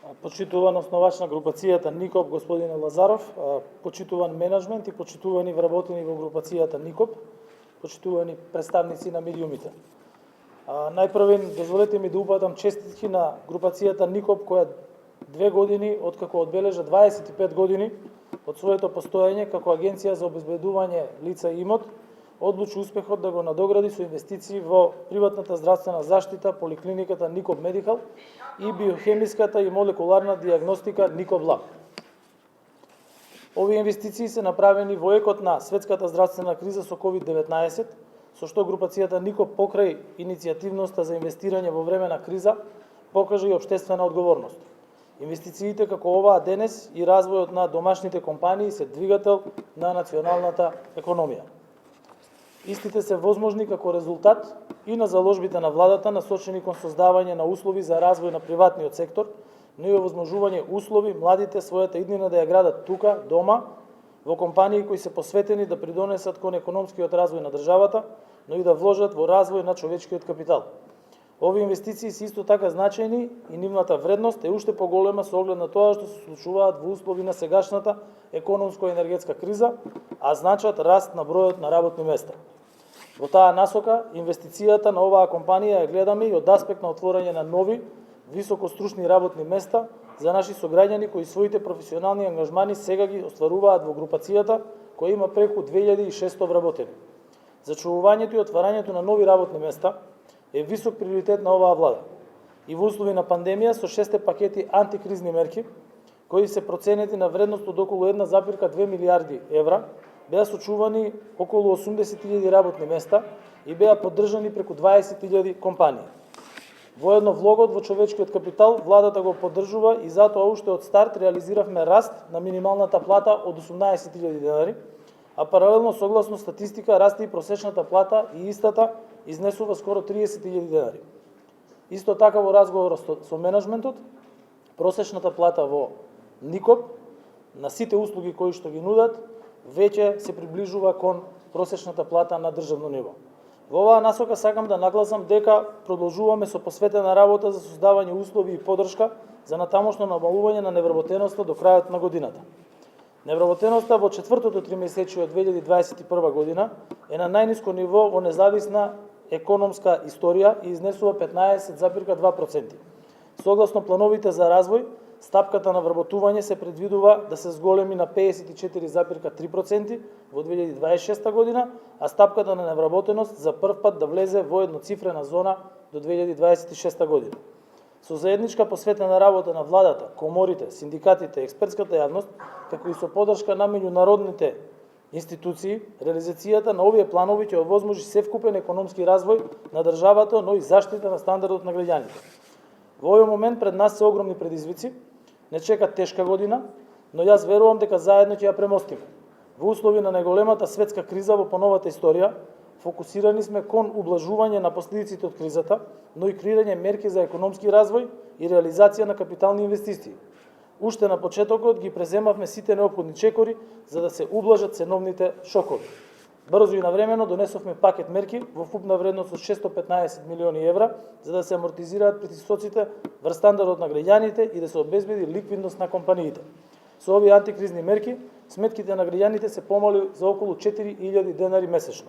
Почитуван основач на групацијата НИКОП, господин Лазаров, почитуван менеджмент и почитувани вработени во групацијата НИКОП, почитувани представници на медиумите. Најпрвен, дозволете ми да упатам честитки на групацијата НИКОП, која 2 години, откако одбележа 25 години од своето постоење како агенција за обезбедување лица и имот, одлучи успехот да го надогради со инвестиции во приватната здравствена заштита, поликлиниката НИКОП Медикал и биохемиската и молекуларна диагностика НИКОП Лаб. Овие инвестиции се направени во екот на светската здравствена криза со COVID-19, со што групацијата НИКОП покрај иницијативноста за инвестирање во време на криза покажа и општествена одговорност. Инвестициите како оваа денес и развојот на домашните компании се двигател на националната економија. Истите се возможни како резултат и на заложбите на владата насочени кон создавање на услови за развој на приватниот сектор, но и овозможување услови младите својата иднина да ја градат тука, дома, во компании кои се посветени да придонесат кон економскиот развој на државата, но и да вложат во развој на човечкиот капитал. Овие инвестиции се исто така значајни и нивната вредност е уште поголема со оглед на тоа што се случуваат во услови на сегашната економско-енергетска криза, а значат раст на бројот на работни места. Во таа насока, инвестицијата на оваа компанија ја гледаме и од аспект на отворање на нови, високостручни работни места за наши сограѓани кои своите професионални ангажмани сега ги остваруваат во групацијата, која има преку 2600 вработени. Зачувувањето и отварањето на нови работни места е висок приоритет на оваа влада. И во услови на пандемија со 6 пакети антикризни мерки, кои се проценети на вредност од околу 1,2 милиарди евра, беа сочувани околу 80.000 работни места и беа поддржани преку 20.000 компании. Воедно влогот во човечкиот капитал владата го поддржува и затоа уште од старт реализиравме раст на минималната плата од 18.000 денари, а паралелно согласно статистика расте и просечната плата и истата изнесува скоро 30.000 денари. Исто така во разговор со менеджментот, просечната плата во НИКОП на сите услуги кои што ги нудат веќе се приближува кон просечната плата на државно ниво. Во оваа насока сакам да нагласам дека продолжуваме со посветена работа за создавање услови и поддршка за натамошно намалување на невработеноста до крајот на годината. Невработеноста во четвртото тримесечие од 2021 година е на најниско ниво во независна економска историја и изнесува 15,2%. Согласно плановите за развој, стапката на вработување се предвидува да се зголеми на 54,3% во 2026 година, а стапката на невработеност за прв пат да влезе во едноцифрена зона до 2026 година. Со заедничка посветена работа на владата, коморите, синдикатите, експертската јавност, како и со поддршка на меѓународните институции, реализацијата на овие планови ќе овозможи севкупен економски развој на државата, но и заштита на стандардот на граѓаните. Во овој момент пред нас се огромни предизвици, не чека тешка година, но јас верувам дека заедно ќе ја премостиме. Во услови на најголемата светска криза во поновата историја, фокусирани сме кон ублажување на последиците од кризата, но и креирање мерки за економски развој и реализација на капитални инвестиции. Уште на почетокот ги преземавме сите неопходни чекори за да се ублажат ценовните шокови. Брзо и навремено донесовме пакет мерки во вкупна вредност од 615 милиони евра за да се амортизираат притисоците врз стандардот на граѓаните и да се обезбеди ликвидност на компаниите. Со овие антикризни мерки, сметките на граѓаните се помали за околу 4.000 денари месечно.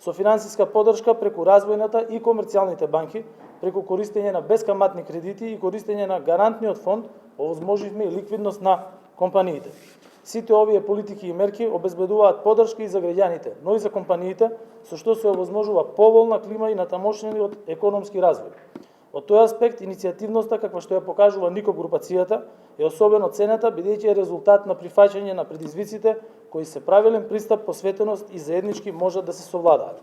Со финансиска поддршка преку развојната и комерцијалните банки, преку користење на бескаматни кредити и користење на гарантниот фонд, овозможивме и ликвидност на компаниите. Сите овие политики и мерки обезбедуваат поддршка и за граѓаните, но и за компаниите, со што се овозможува поволна клима и натамошниот економски развој. Од тој аспект, иницијативноста каква што ја покажува НИКОП групацијата е особено ценета, бидејќи е резултат на прифаќање на предизвиците кои се правилен пристап, посветеност и заеднички можат да се совладаат.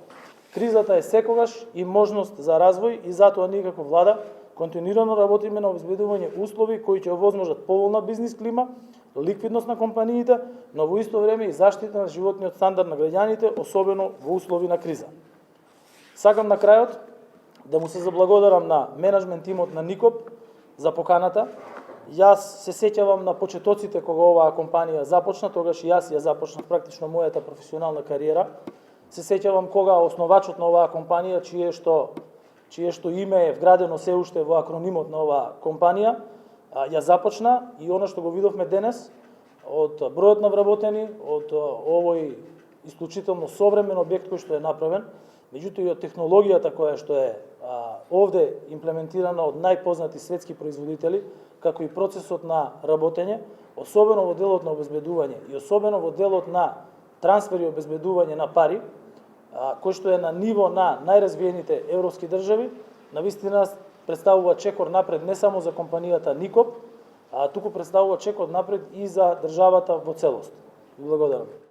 Кризата е секогаш и можност за развој и затоа ние како влада континуирано работиме на обезбедување услови кои ќе овозможат поволна бизнис клима, ликвидност на компаниите, но во исто време и заштита на животниот стандард на граѓаните, особено во услови на криза. Сакам на крајот да му се заблагодарам на менеджмент тимот на НИКОП за поканата. Јас се сеќавам на почетоците кога оваа компанија започна, тогаш и јас ја започнав практично мојата професионална кариера. Се сеќавам кога основачот на оваа компанија, чие што име е вградено се уште во акронимот на оваа компанија, ја започна и она што го видовме денес од бројот на вработени, од овој исклучително современ објект кој што е направен, меѓутоа и од технологијата која што е овде имплементирана од најпознати светски производители, како и процесот на работење, особено во делот на обезбедување и особено во делот на трансфер и обезбедување на пари, кој што е на ниво на најразвиените европски држави, навистина представува чекор напред не само за компанијата Никоп, туку представува чекор напред и за државата во целост. Благодарам.